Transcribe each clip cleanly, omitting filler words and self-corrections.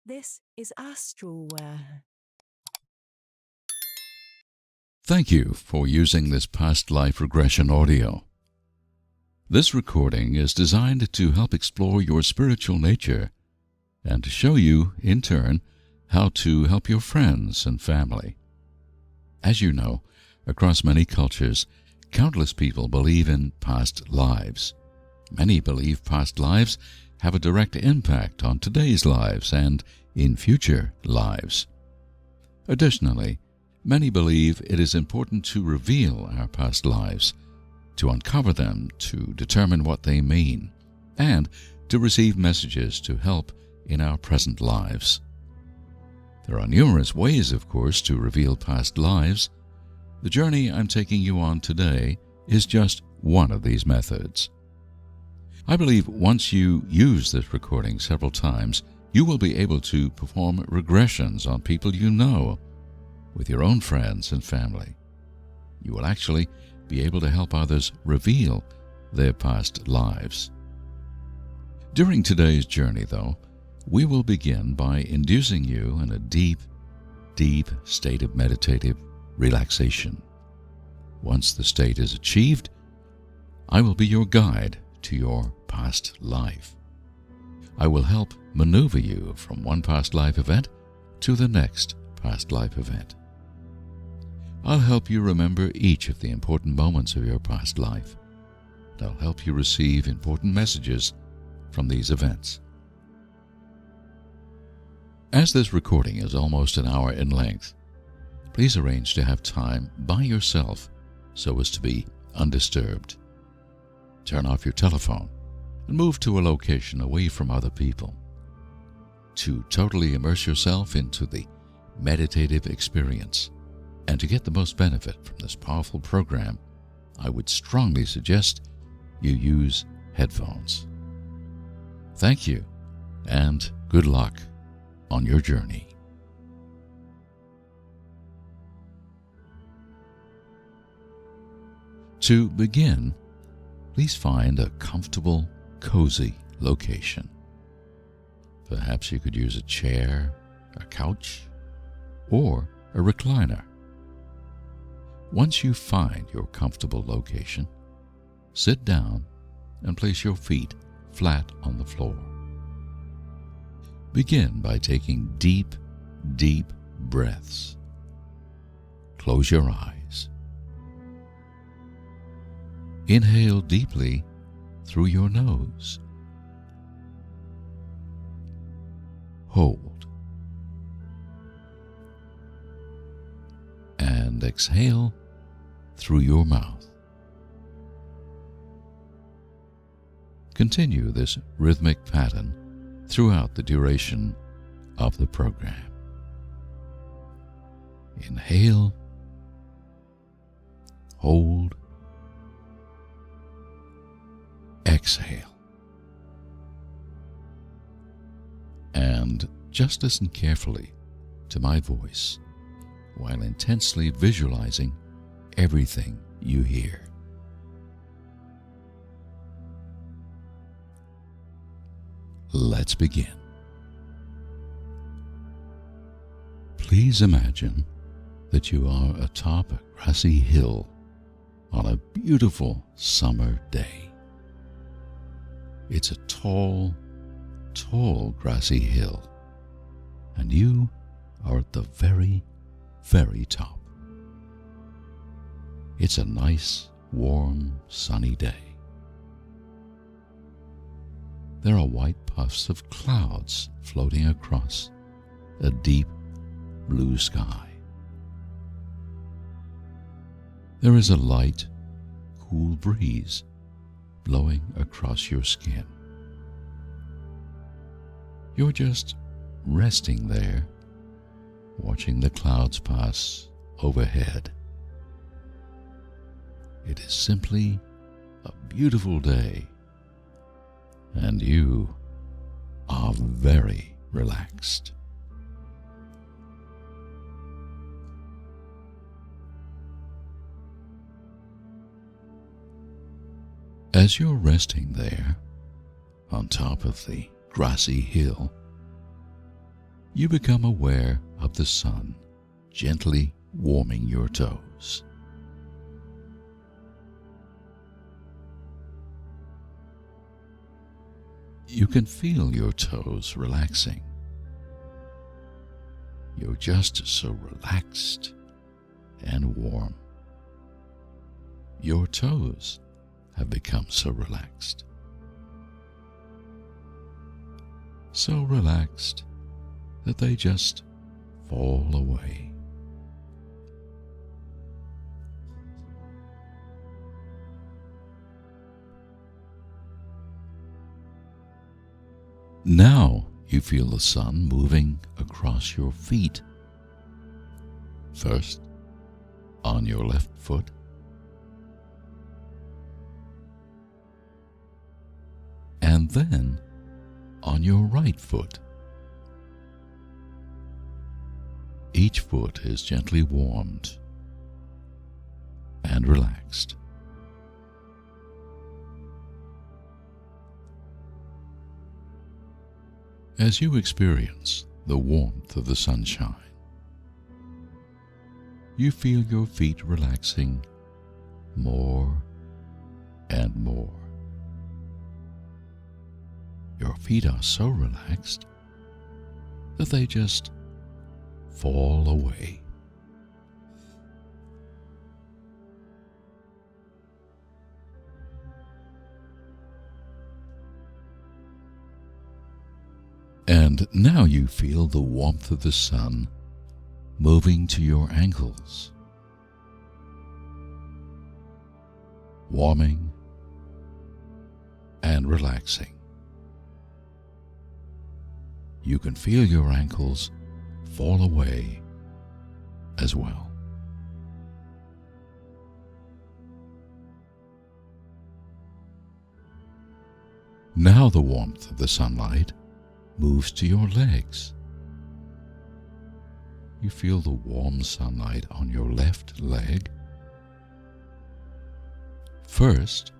This is Astralware. Thank you for using this past life regression audio. This recording is designed to help explore your spiritual nature and to show you, in turn, how to help your friends and family. As you know, across many cultures, countless people believe in past lives. Many believe past lives have a direct impact on today's lives and in future lives. Additionally, many believe it is important to reveal our past lives, to uncover them, to determine what they mean, and to receive messages to help in our present lives. There are numerous ways, of course, to reveal past lives. The journey I'm taking you on today is just one of these methods. I believe once you use this recording several times, you will be able to perform regressions on people you know, with your own friends and family. You will actually be able to help others reveal their past lives. During today's journey, though, we will begin by inducing you in a deep, deep state of meditative relaxation. Once the state is achieved, I will be your guide to your past life. I will help maneuver you from one past life event to the next past life event. I'll help you remember each of the important moments of your past life. And I'll help you receive important messages from these events. As this recording is almost an hour in length, please arrange to have time by yourself so as to be undisturbed. Turn off your telephone and move to a location away from other people. To totally immerse yourself into the meditative experience and to get the most benefit from this powerful program, I would strongly suggest you use headphones. Thank you, and good luck on your journey. To begin, please find a comfortable, cozy location. Perhaps you could use a chair, a couch, or a recliner. Once you find your comfortable location, sit down and place your feet flat on the floor. Begin by taking deep, deep breaths. Close your eyes. Inhale deeply through your nose. Hold. And exhale through your mouth. Continue this rhythmic pattern throughout the duration of the program. Inhale, hold, exhale. And just listen carefully to my voice while intensely visualizing everything you hear. Let's begin. Please imagine that you are atop a grassy hill on a beautiful summer day. It's a tall, tall grassy hill, and you are at the very, very top. It's a nice, warm, sunny day. There are white puffs of clouds floating across a deep blue sky. There is a light, cool breeze blowing across your skin. You're just resting there, watching the clouds pass overhead. It is simply a beautiful day, and you are very relaxed. As you're resting there, on top of the grassy hill, You become aware of the sun gently warming your toes. You can feel your toes relaxing. You're just so relaxed and warm. Your toes have become so relaxed. So relaxed that they just fall away. Now you feel the sun moving across your feet. First, on your left foot, and then on your right foot. Each foot is gently warmed and relaxed. As you experience the warmth of the sunshine, you feel your feet relaxing more and more. Your feet are so relaxed that they just fall away. And now you feel the warmth of the sun moving to your ankles, warming and relaxing. You can feel your ankles fall away as well. Now the warmth of the sunlight moves to your legs. You feel the warm sunlight on your left leg. First,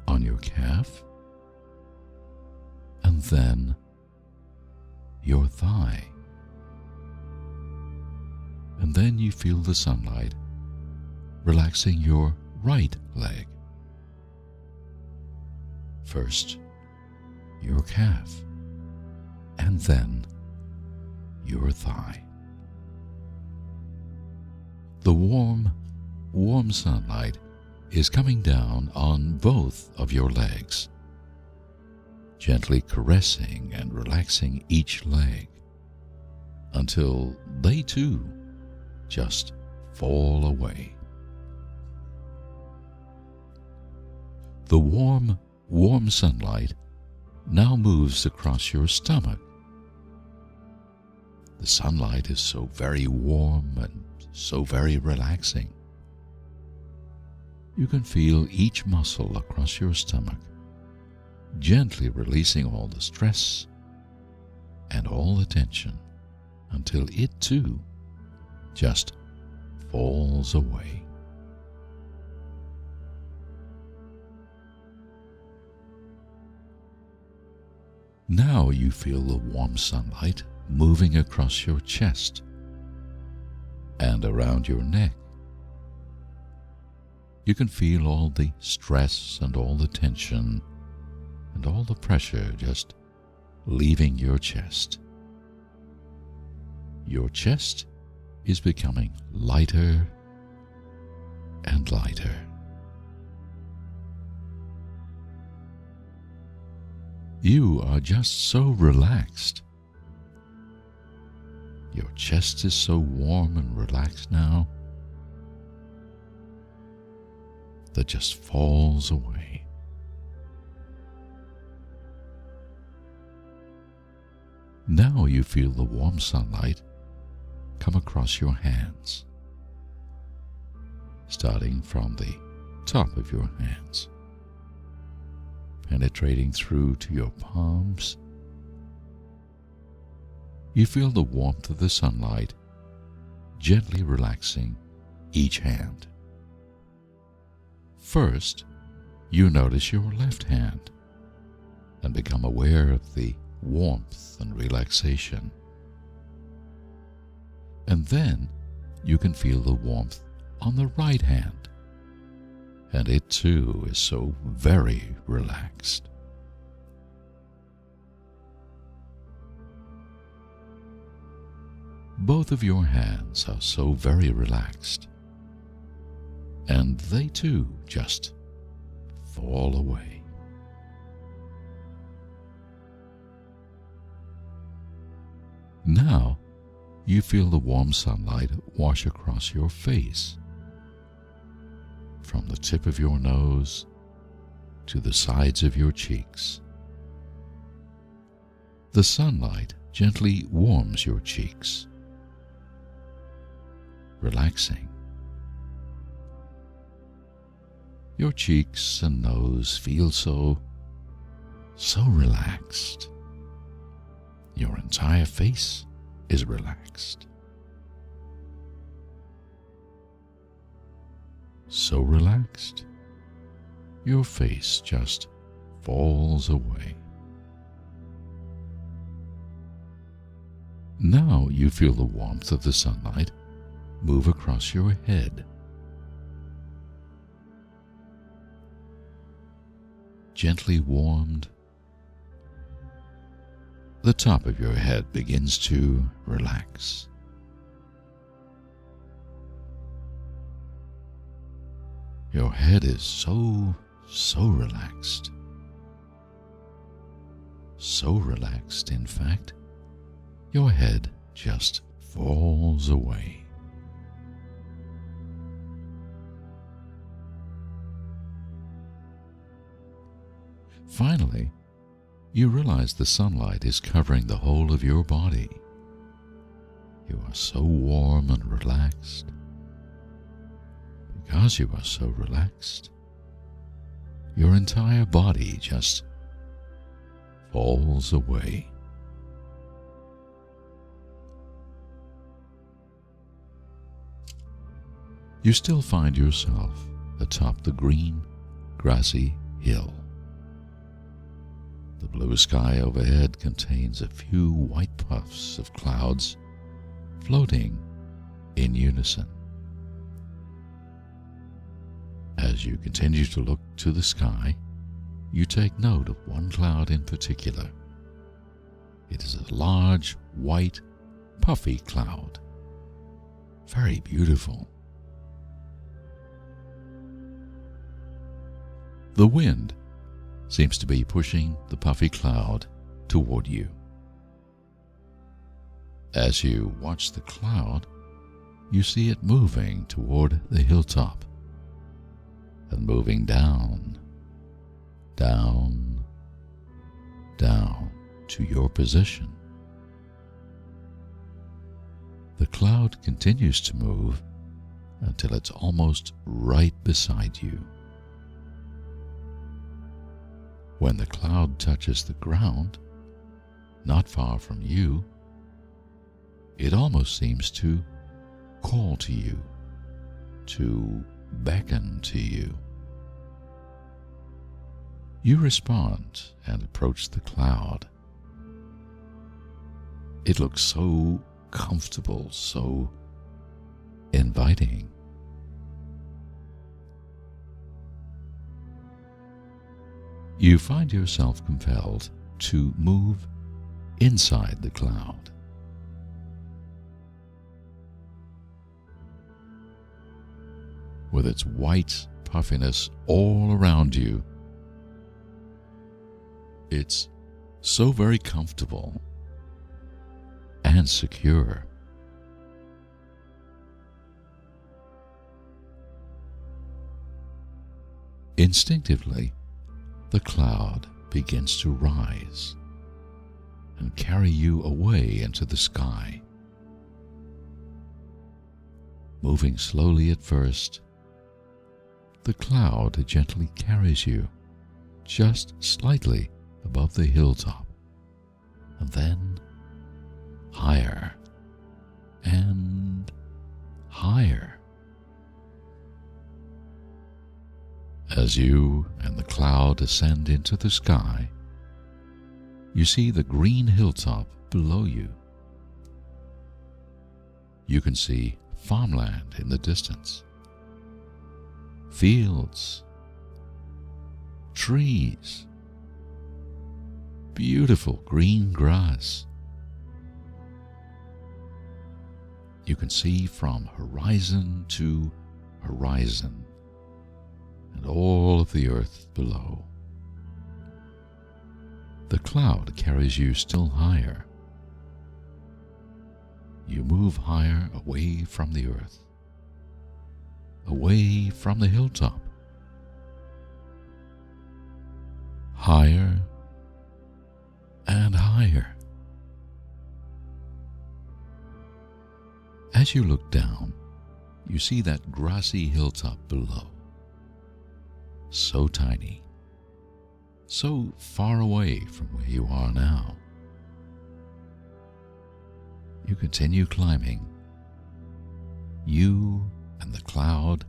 on your calf, and then your thigh. And then you feel the sunlight relaxing your right leg. First, your calf, and then your thigh. The warm sunlight is coming down on both of your legs, gently caressing and relaxing each leg until they too just fall away. The warm sunlight now moves across your stomach. The sunlight is so very warm and so very relaxing. You can feel each muscle across your stomach gently releasing all the stress and all the tension until it too just falls away. Now you feel the warm sunlight moving across your chest and around your neck. You can feel all the stress and all the tension and all the pressure just leaving your chest. Your chest is becoming lighter and lighter. You are just so relaxed. Your chest is so warm and relaxed now that just falls away. Now you feel the warm sunlight come across your hands, starting from the top of your hands, penetrating through to your palms. You feel the warmth of the sunlight gently relaxing each hand. First, you notice your left hand and become aware of the warmth and relaxation. And then you can feel the warmth on the right hand, and it too is so very relaxed. Both of your hands are so very relaxed, and they too just fall away. Now you feel the warm sunlight wash across your face, from the tip of your nose to the sides of your cheeks. The sunlight gently warms your cheeks, relaxing. Your cheeks and nose feel so relaxed. Your entire face is relaxed. So relaxed, your face just falls away. Now you feel the warmth of the sunlight move across your head. Gently warmed, the top of your head begins to relax. Your head is so relaxed. So relaxed, in fact, your head just falls away. Finally, you realize the sunlight is covering the whole of your body. You are so warm and relaxed. Because you are so relaxed, your entire body just falls away. You still find yourself atop the green, grassy hill. The blue sky overhead contains a few white puffs of clouds floating in unison. As you continue to look to the sky, you take note of one cloud in particular. It is a large, white, puffy cloud. Very beautiful. The wind seems to be pushing the puffy cloud toward you. As you watch the cloud, you see it moving toward the hilltop and moving down, down, down to your position. The cloud continues to move until it's almost right beside you. When the cloud touches the ground, not far from you, it almost seems to call to you, to beckon to you. You respond and approach the cloud. It looks so comfortable, so inviting. You find yourself compelled to move inside the cloud. With its white puffiness all around you, it's so very comfortable and secure. Instinctively, the cloud begins to rise and carry you away into the sky. Moving slowly at first, the cloud gently carries you just slightly above the hilltop, and then higher and higher. As you and the cloud ascend into the sky, you see the green hilltop below you. You can see farmland in the distance, fields, trees, beautiful green grass. You can see from horizon to horizon and all of the earth below. The cloud carries you still higher. You move higher away from the earth, away from the hilltop, higher and higher. As you look down, you see that grassy hilltop below. So tiny, so far away from where you are now. You continue climbing. You and the cloud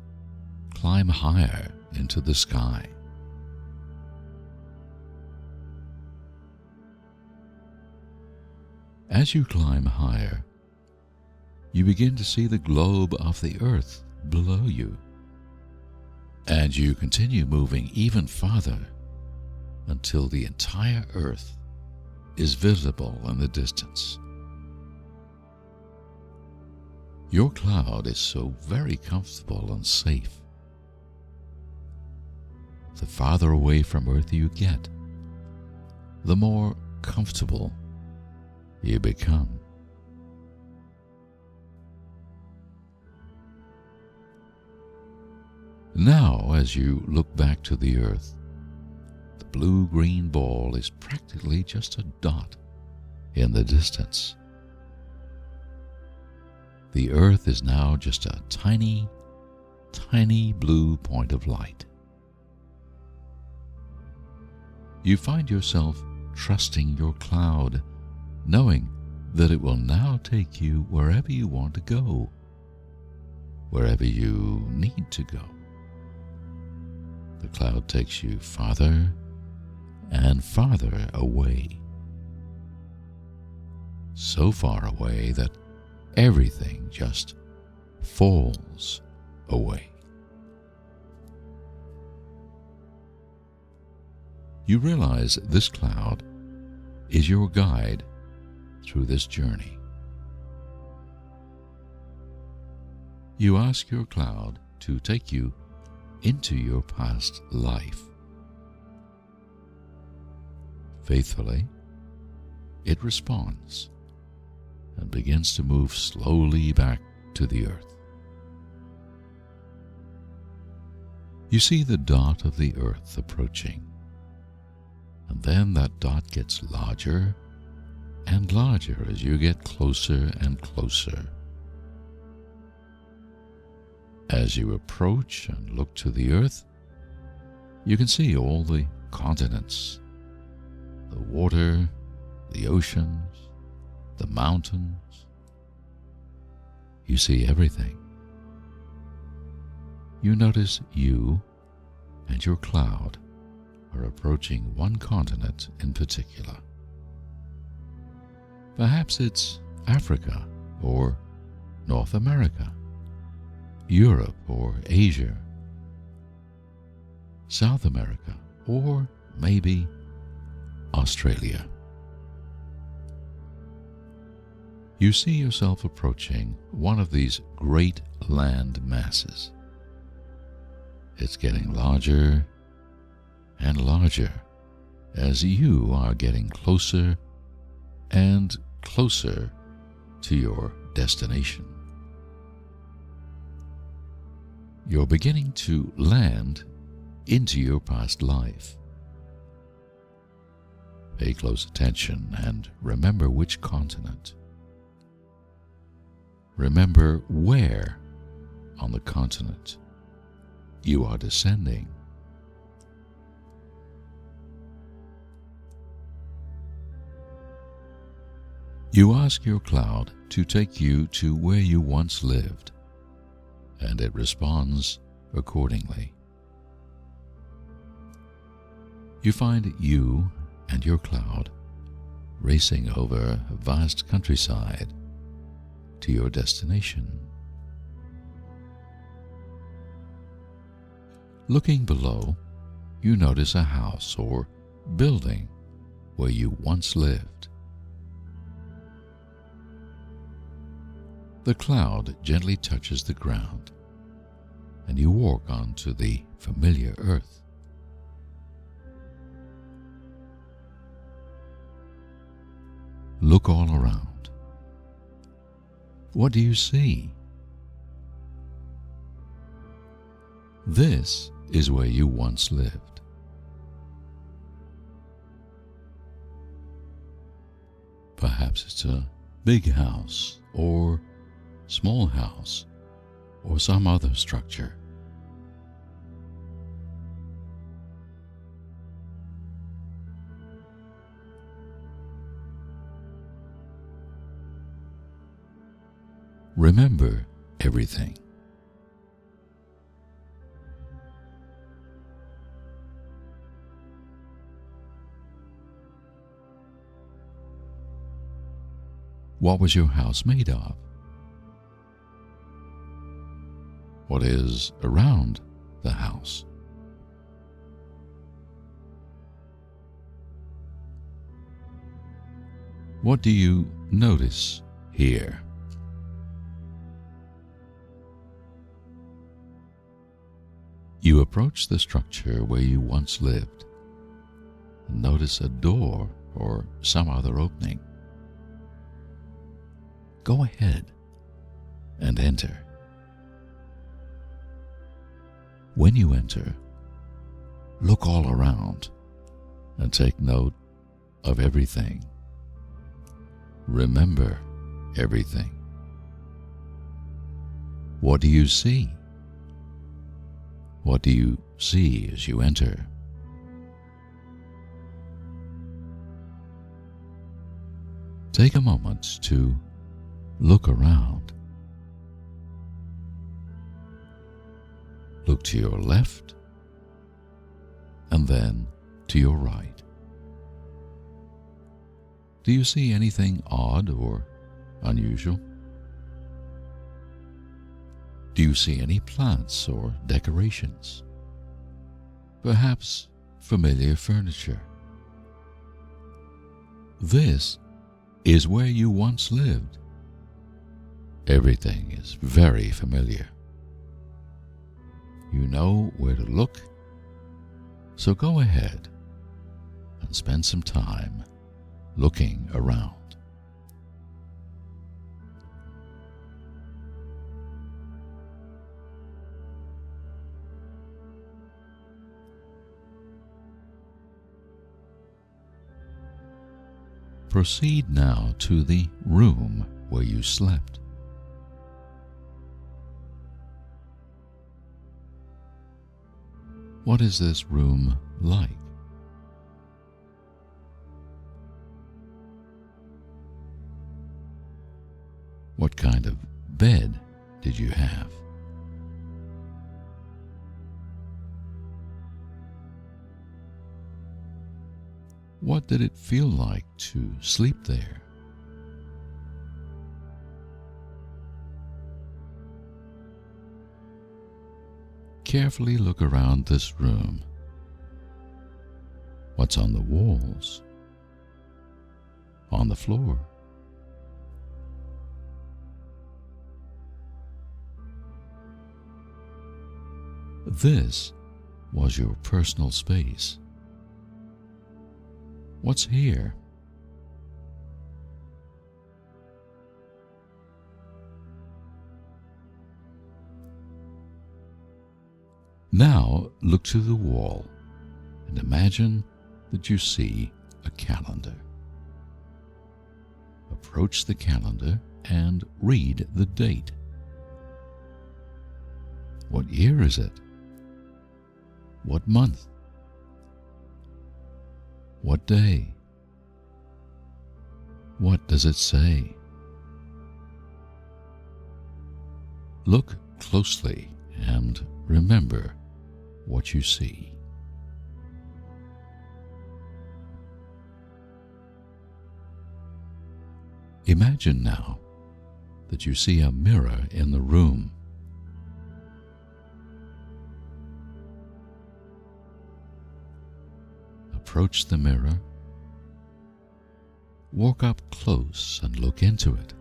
climb higher into the sky. As you climb higher, you begin to see the globe of the earth below you, and you continue moving even farther until the entire earth is visible in the distance. Your cloud is so very comfortable and safe. The farther away from earth you get, the more comfortable you become. Now, as you look back to the earth, the blue-green ball is practically just a dot in the distance. The earth is now just a tiny, tiny blue point of light. You find yourself trusting your cloud, knowing that it will now take you wherever you want to go, wherever you need to go. The cloud takes you farther and farther away, so far away that everything just falls away. You realize this cloud is your guide through this journey. You ask your cloud to take you into your past life. Faithfully, it responds and begins to move slowly back to the earth. You see the dot of the earth approaching, and then that dot gets larger and larger as you get closer and closer. As you approach and look to the earth, you can see all the continents, the water, the oceans, the mountains. You see everything. You notice you and your cloud are approaching one continent in particular. Perhaps it's Africa or North America, Europe or Asia, South America, or maybe Australia. You see yourself approaching one of these great land masses. It's getting larger and larger as you are getting closer and closer to your destination. You're beginning to land into your past life. Pay close attention and remember which continent. Remember where on the continent you are descending. You ask your cloud to take you to where you once lived, and it responds accordingly. You find you and your cloud racing over a vast countryside to your destination. Looking below, you notice a house or building where you once lived. The cloud gently touches the ground, and you walk onto the familiar earth. Look all around. What do you see? This is where you once lived. Perhaps it's a big house or small house or some other structure. Remember everything. What was your house made of? What is around the house? What do you notice here? You approach the structure where you once lived and notice a door or some other opening. Go ahead and enter. When you enter, look all around and take note of everything. Remember everything. What do you see? What do you see as you enter? Take a moment to look around. Look to your left and then to your right. Do you see anything odd or unusual? Do you see any plants or decorations? Perhaps familiar furniture? This is where you once lived. Everything is very familiar. You know where to look, so go ahead and spend some time looking around. Proceed now to the room where you slept. What is this room like? What kind of bed did you have? What did it feel like to sleep there? Carefully look around this room. What's on the walls? On the floor? This was your personal space. What's here? Now look to the wall and imagine that you see a calendar. Approach the calendar and read the date. What year is it? What month? What day? What does it say? Look closely and remember what you see. Imagine now that you see a mirror in the room. Approach the mirror, walk up close and look into it.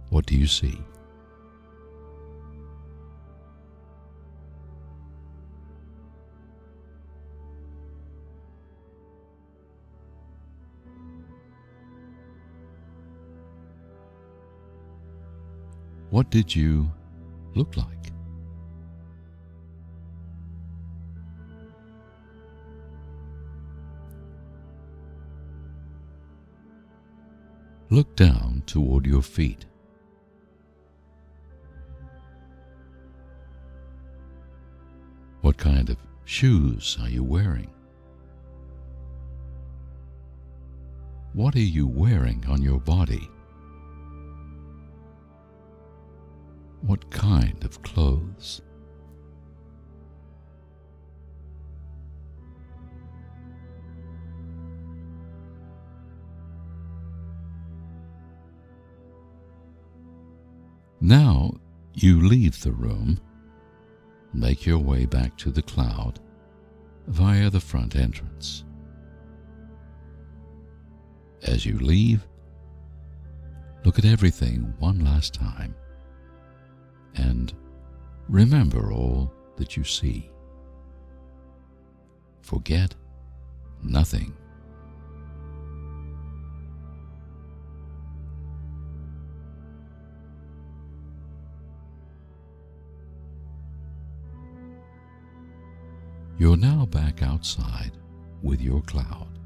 What do you see? What did you look like? Look down toward your feet. What kind of shoes are you wearing? What are you wearing on your body? What kind of clothes? Now you leave the room and make your way back to the cloud via the front entrance. As you leave, look at everything one last time and remember all that you see. Forget nothing. You're now back outside with your cloud.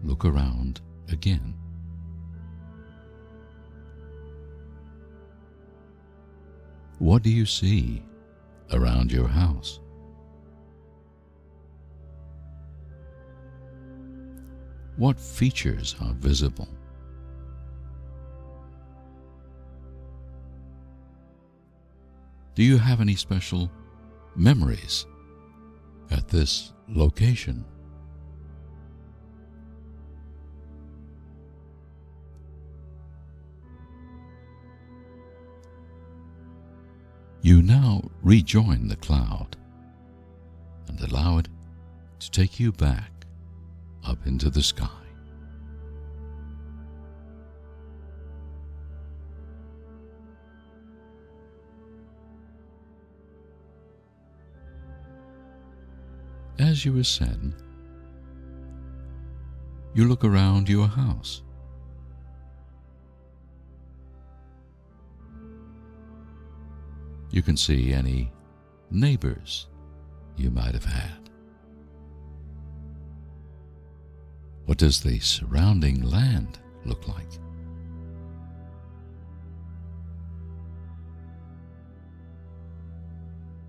Look around again. What do you see around your house? What features are visible? Do you have any special memories at this location? You now rejoin the cloud and allow it to take you back up into the sky. As you ascend, you look around your house. You can see any neighbors you might have had. What does the surrounding land look like?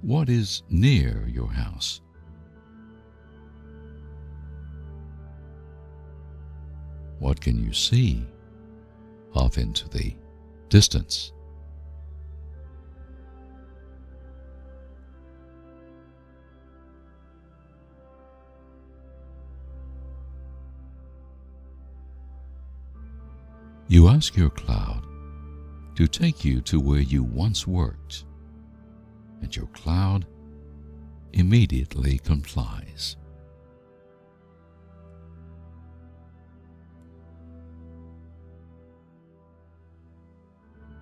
What is near your house? What can you see off into the distance? You ask your cloud to take you to where you once worked, and your cloud immediately complies.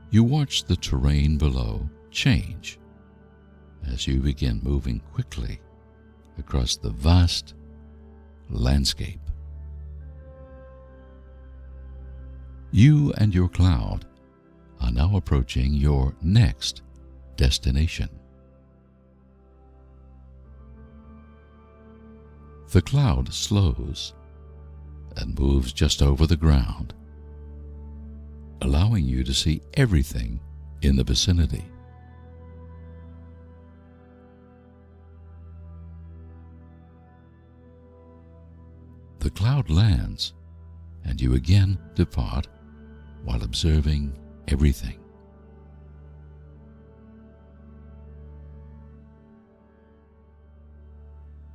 You watch the terrain below change as you begin moving quickly across the vast landscape. You and your cloud are now approaching your next destination. The cloud slows and moves just over the ground, allowing you to see everything in the vicinity. The cloud lands, and you again depart while observing everything.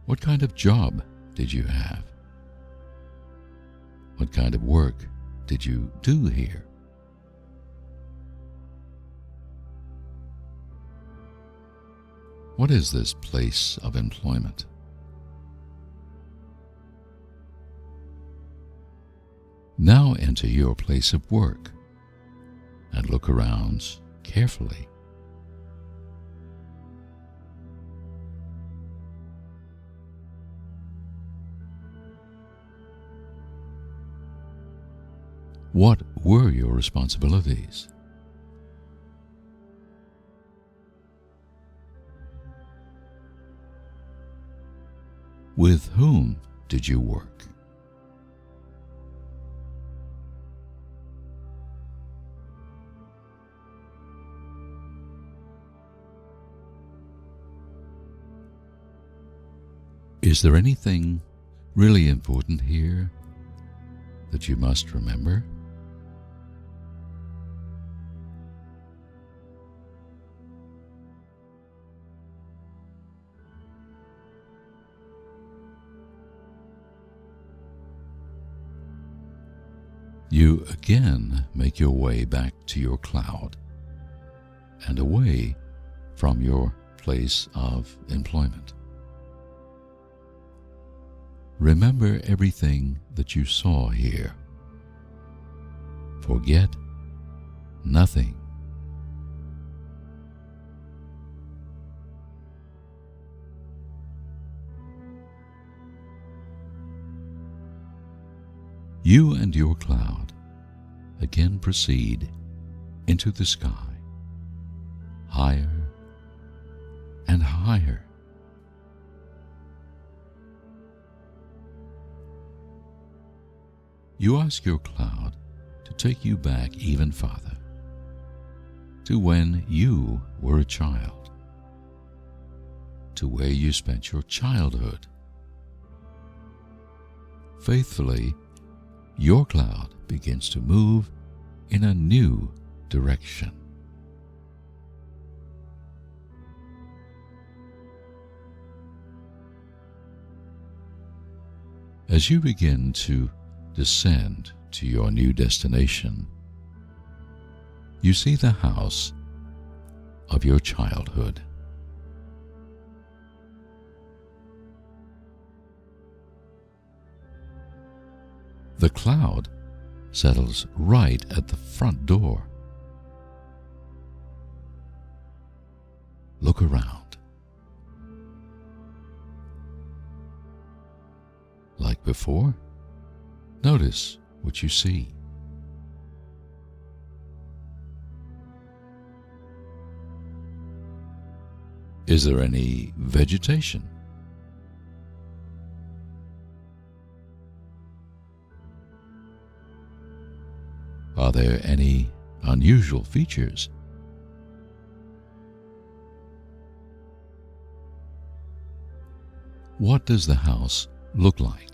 What kind of job did you have? What kind of work did you do here? What is this place of employment? Now enter your place of work and look around carefully. What were your responsibilities? With whom did you work? Is there anything really important here that you must remember? You again make your way back to your cloud and away from your place of employment. Remember everything that you saw here. Forget nothing. You and your cloud again proceed into the sky, higher and higher. You ask your cloud to take you back even farther, to when you were a child, to where you spent your childhood. Faithfully, your cloud begins to move in a new direction. As you begin to descend to your new destination, you see the house of your childhood. The cloud settles right at the front door. Look around. Like before, notice what you see. Is there any vegetation? Are there any unusual features? What does the house look like?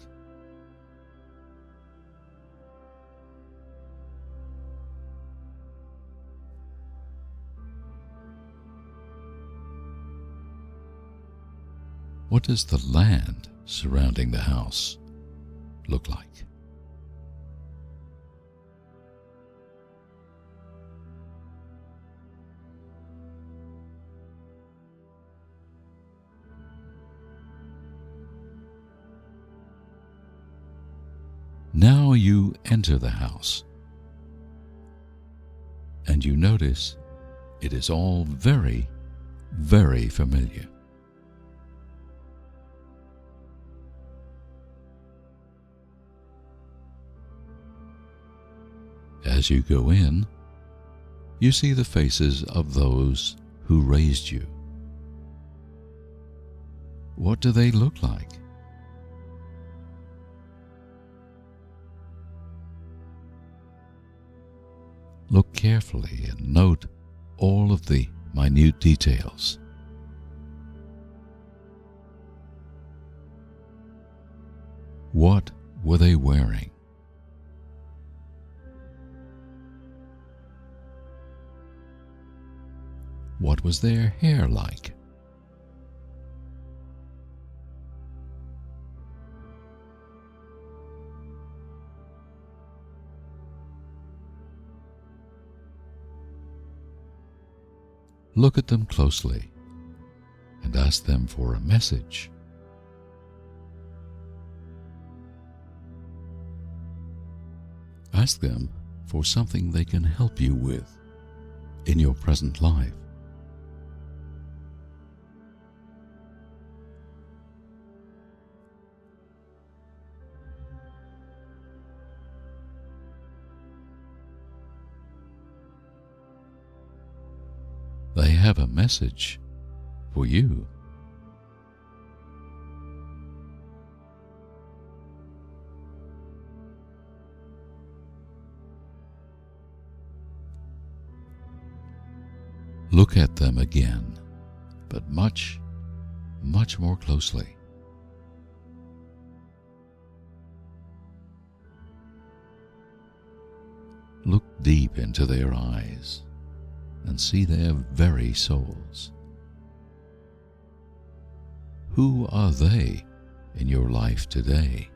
What does the land surrounding the house look like? Now you enter the house, and you notice it is all very, very familiar. As you go in, you see the faces of those who raised you. What do they look like? Look carefully and note all of the minute details. What were they wearing? What was their hair like? look at them closely and ask them for a message. Ask them for something they can help you with in your present life. They have a message for you. Look at them again, but much, much more closely. Look deep into their eyes and see their very souls. Who are they in your life today?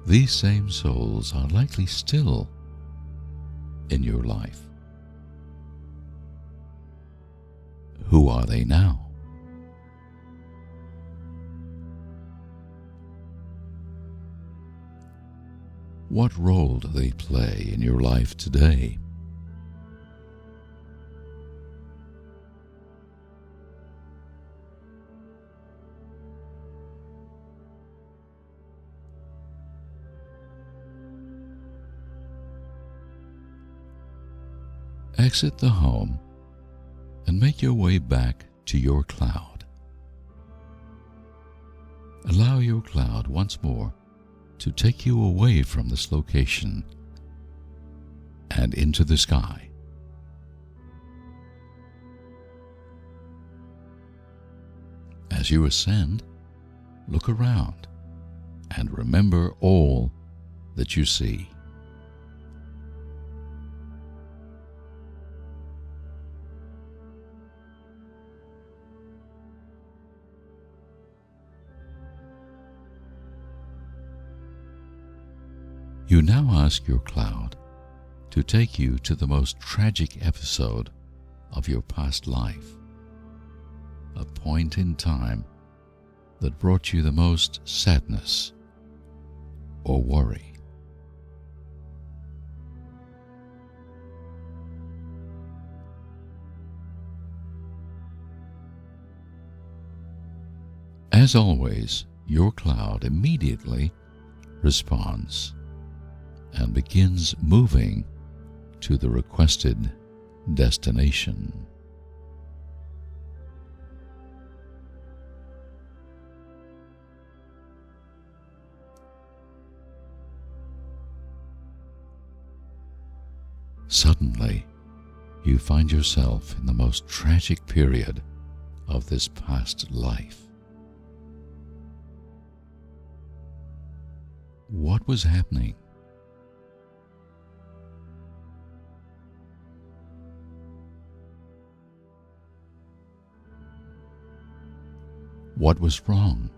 These same souls are likely still in your life. Who are they now? What role do they play in your life today? Exit the home and make your way back to your cloud. Allow your cloud once more to take you away from this location and into the sky. As you ascend, look around and remember all that you see. You now ask your cloud to take you to the most tragic episode of your past life, a point in time that brought you the most sadness or worry. As always, your cloud immediately responds and begins moving to the requested destination. Suddenly, you find yourself in the most tragic period of this past life. What was happening? What was wrong?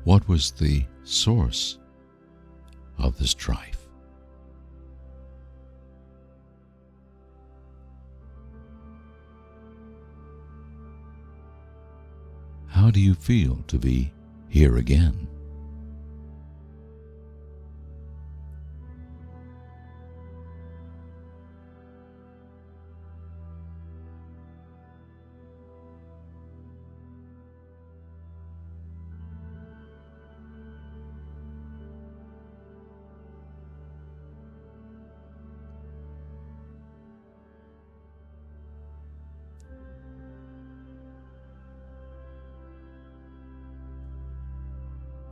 What was the source of the strife? How do you feel to be here again?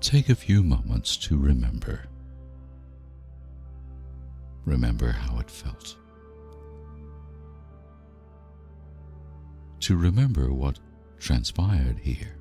Take a few moments to remember. Remember how it felt. To remember what transpired here.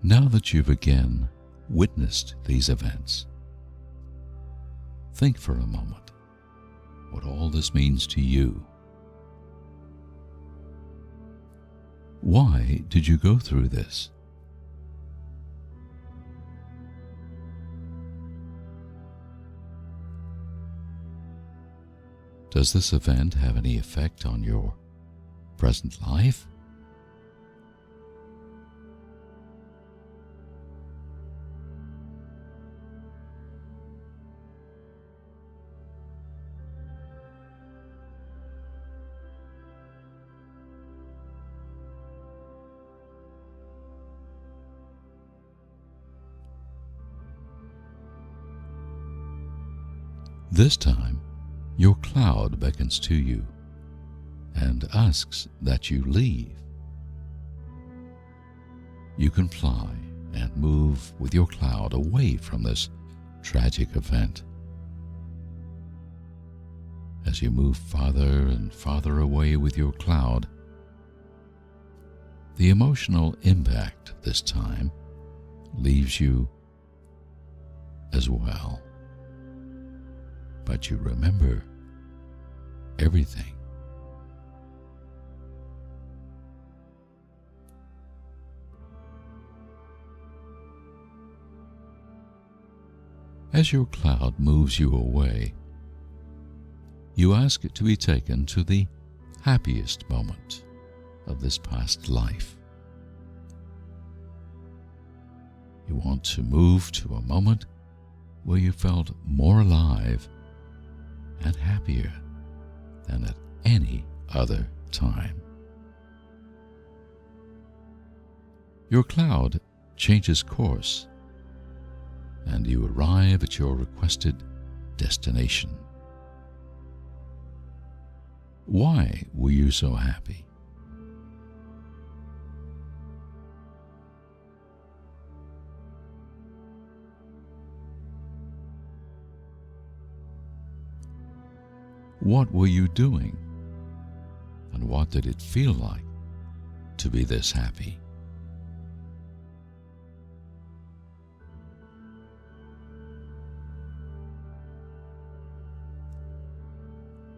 Now that you've again witnessed these events, think for a moment what all this means to you. Why did you go through this? Does this event have any effect on your present life? This time, your cloud beckons to you and asks that you leave. You can fly and move with your cloud away from this tragic event. As you move farther and farther away with your cloud, the emotional impact this time leaves you as well. But you remember everything. As your cloud moves you away, you ask it to be taken to the happiest moment of this past life. You want to move to a moment where you felt more alive and happier than at any other time. Your cloud changes course, and you arrive at your requested destination. Why were you so happy? What were you doing? And what did it feel like to be this happy?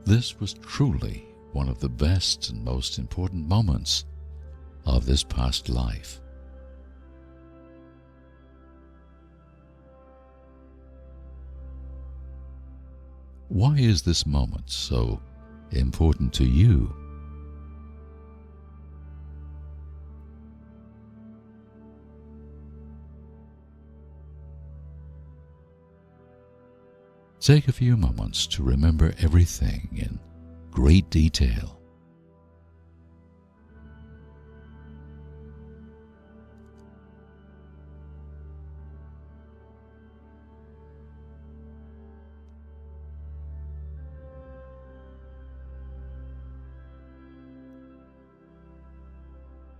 This was truly one of the best and most important moments of this past life. Why is this moment so important to you? Take a few moments to remember everything in great detail.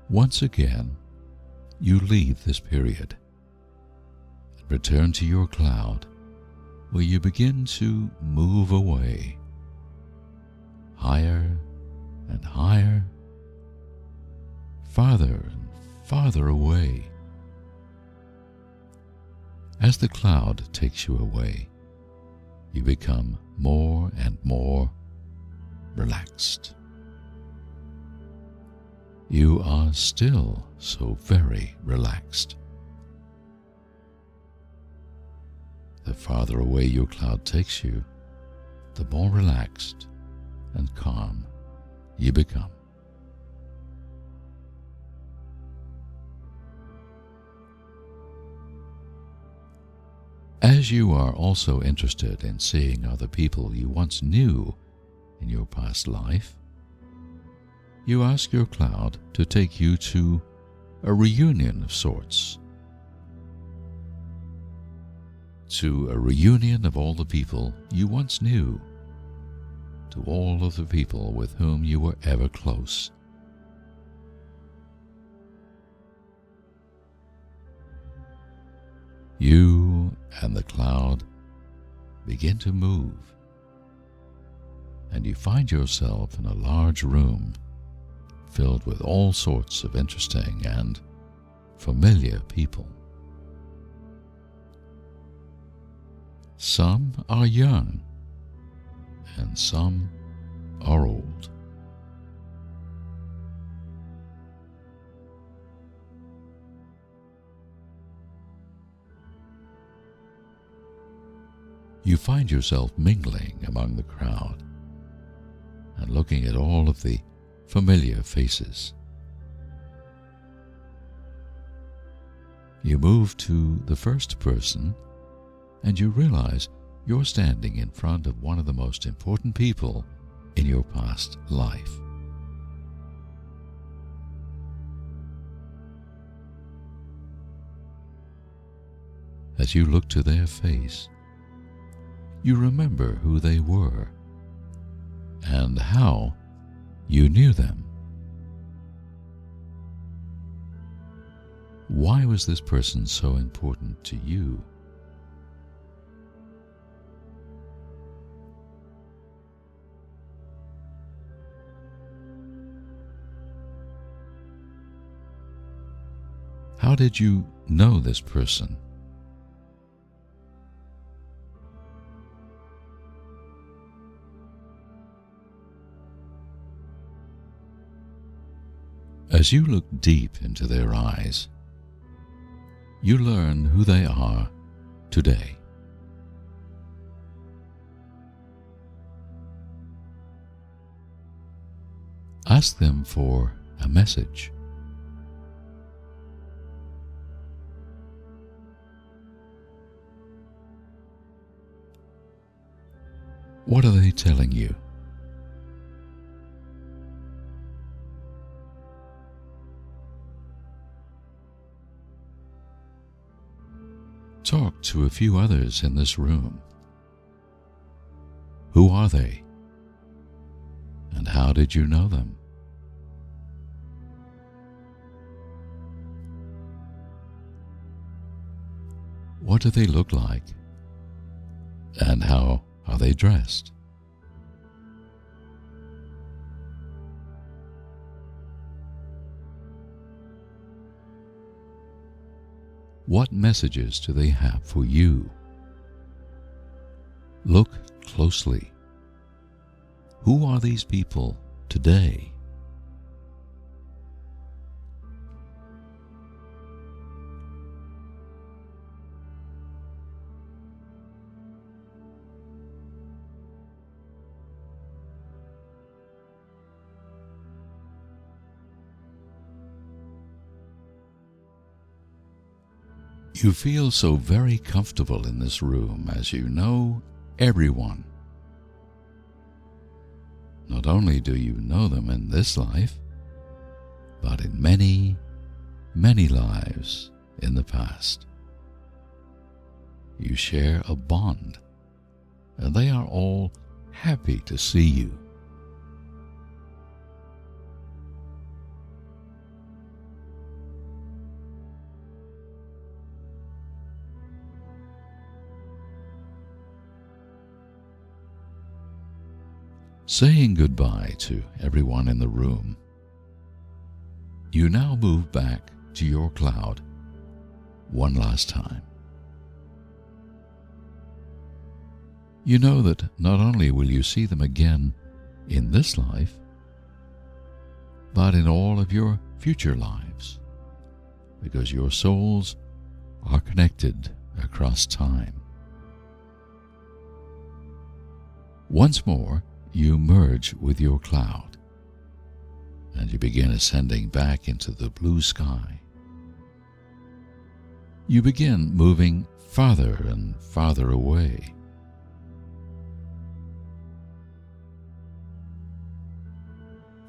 Once again, you leave this period and return to your cloud, where you begin to move away, higher and higher, farther and farther away. As the cloud takes you away, you become more and more relaxed. You are still so very relaxed. The farther away your cloud takes you, the more relaxed and calm you become. As you are also interested in seeing other people you once knew in your past life, you ask your cloud to take you to a reunion of sorts. To a reunion of all the people you once knew, to all of the people with whom you were ever close. You and the cloud begin to move, and you find yourself in a large room filled with all sorts of interesting and familiar people. Some are young and some are old. You find yourself mingling among the crowd and looking at all of the familiar faces. You move to the first person and you realize you're standing in front of one of the most important people in your past life. As you look to their face, you remember who they were and how you knew them. Why was this person so important to you? How did you know this person? As you look deep into their eyes, you learn who they are today. Ask them for a message. What are they telling you? Talk to a few others in this room. Who are they? And how did you know them? What do they look like? And how are they dressed? What messages do they have for you? Look closely. Who are these people today? You feel so very comfortable in this room as you know everyone. Not only do you know them in this life, but in many, many lives in the past. You share a bond, and they are all happy to see you. Saying goodbye to everyone in the room, you now move back to your cloud one last time. You know that not only will you see them again in this life, but in all of your future lives, because your souls are connected across time. Once more, you merge with your cloud, and you begin ascending back into the blue sky. You begin moving farther and farther away.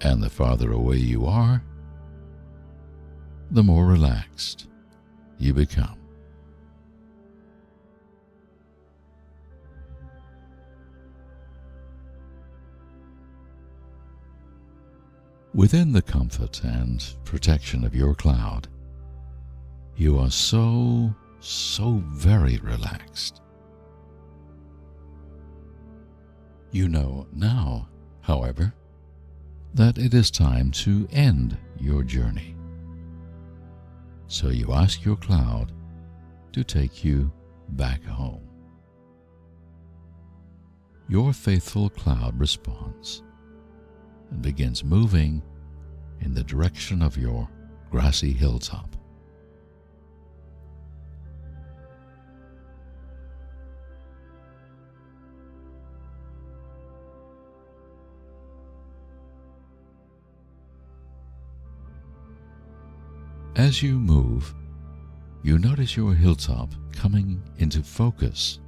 And the farther away you are, the more relaxed you become. Within the comfort and protection of your cloud, you are so very relaxed. You know now, however, that it is time to end your journey. So you ask your cloud to take you back home. Your faithful cloud responds and begins moving in the direction of your grassy hilltop. As you move, you notice your hilltop coming into focus.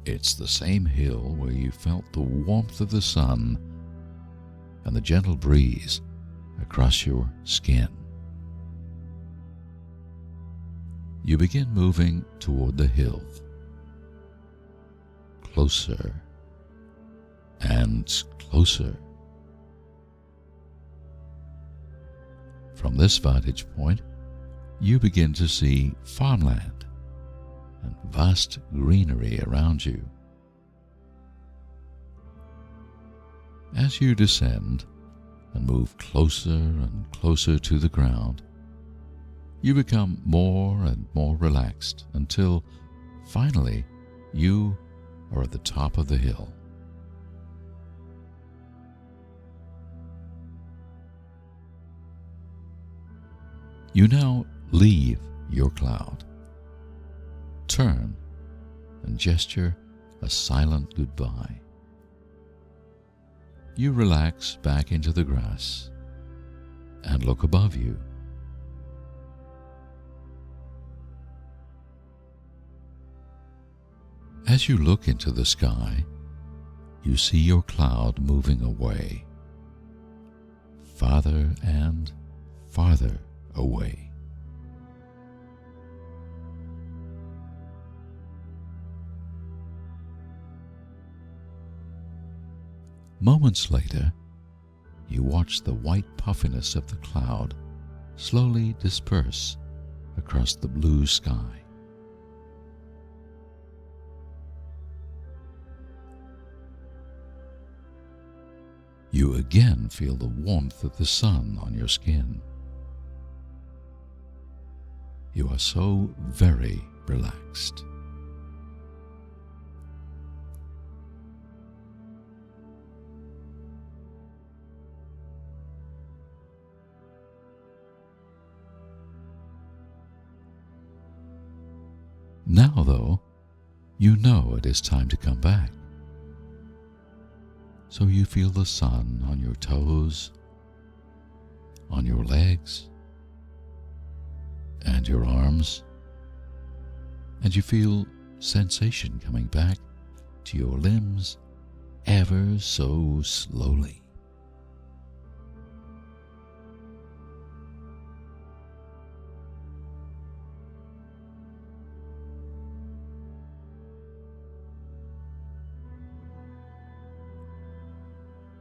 It's the same hill where you felt the warmth of the sun and the gentle breeze across your skin. You begin moving toward the hill, closer and closer. From this vantage point, you begin to see farmland and vast greenery around you. As you descend and move closer and closer to the ground, you become more and more relaxed until finally you are at the top of the hill. You now leave your cloud, turn and gesture a silent goodbye. You relax back into the grass and look above you. As you look into the sky, you see your cloud moving away, farther and farther away. Moments later, you watch the white puffiness of the cloud slowly disperse across the blue sky. You again feel the warmth of the sun on your skin. You are so very relaxed. Now, though, you know it is time to come back. So you feel the sun on your toes, on your legs, and your arms, and you feel sensation coming back to your limbs ever so slowly.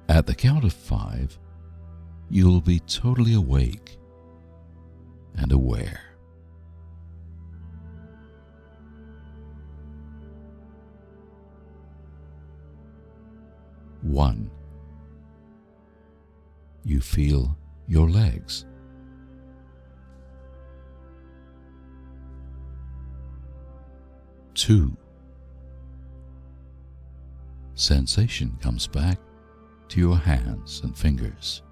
At the count of 5, you'll be totally awake and aware. 1. You feel your legs. 2. Sensation comes back to your hands and fingers.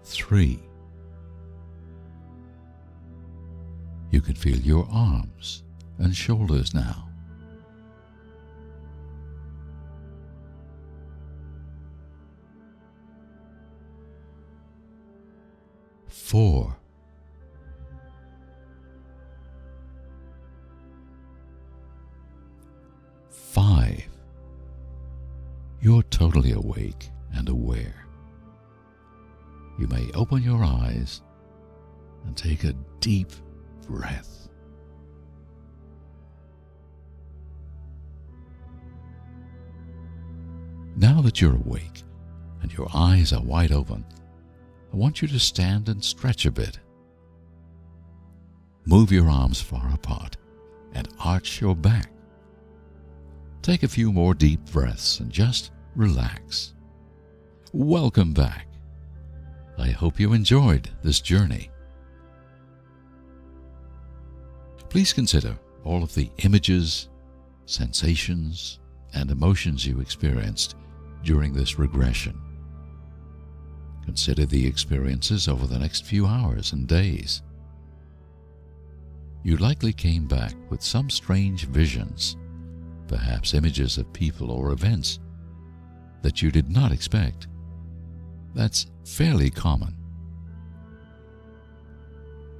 3. You can feel your arms and shoulders now. 4. 5. You're totally awake and aware. You may open your eyes and take a deep breath. Now that you're awake and your eyes are wide open, I want you to stand and stretch a bit. Move your arms far apart and arch your back. Take a few more deep breaths and just relax. Welcome back. I hope you enjoyed this journey. Please consider all of the images, sensations, and emotions you experienced during this regression. Consider the experiences over the next few hours and days. You likely came back with some strange visions, perhaps images of people or events that you did not expect. That's fairly common.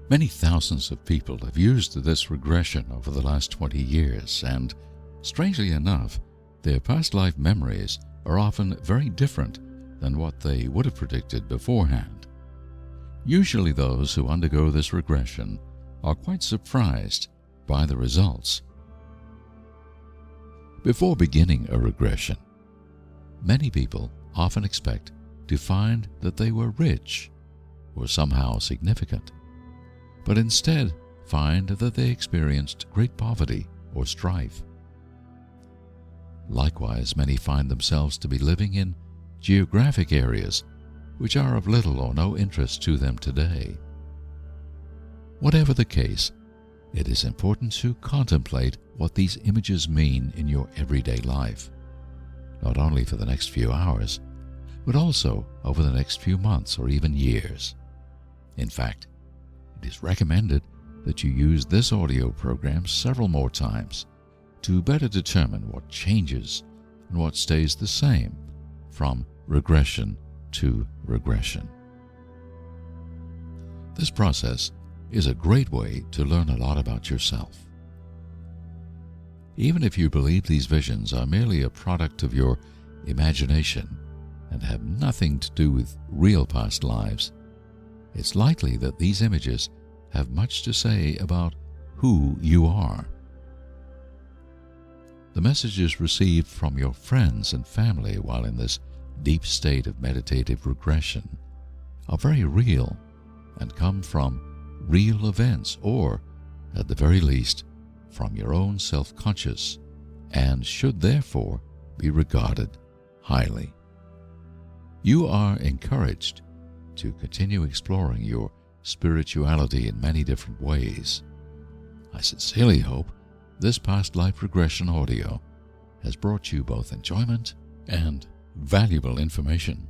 Many thousands of people have used this regression over the last 20 years, and strangely enough, their past life memories are often very different than what they would have predicted beforehand. Usually those who undergo this regression are quite surprised by the results. Before beginning a regression, many people often expect to find that they were rich or somehow significant, but instead find that they experienced great poverty or strife. Likewise, many find themselves to be living in geographic areas which are of little or no interest to them today. Whatever the case, it is important to contemplate what these images mean in your everyday life, not only for the next few hours, but also over the next few months or even years. In fact, it is recommended that you use this audio program several more times to better determine what changes and what stays the same from regression to regression. This process is a great way to learn a lot about yourself. Even if you believe these visions are merely a product of your imagination and have nothing to do with real past lives, it's likely that these images have much to say about who you are. The messages received from your friends and family while in this deep state of meditative regression are very real and come from real events, or, at the very least, from your own self-conscious, and should therefore be regarded highly. You are encouraged to continue exploring your spirituality in many different ways. I sincerely hope this past life regression audio has brought you both enjoyment and valuable information.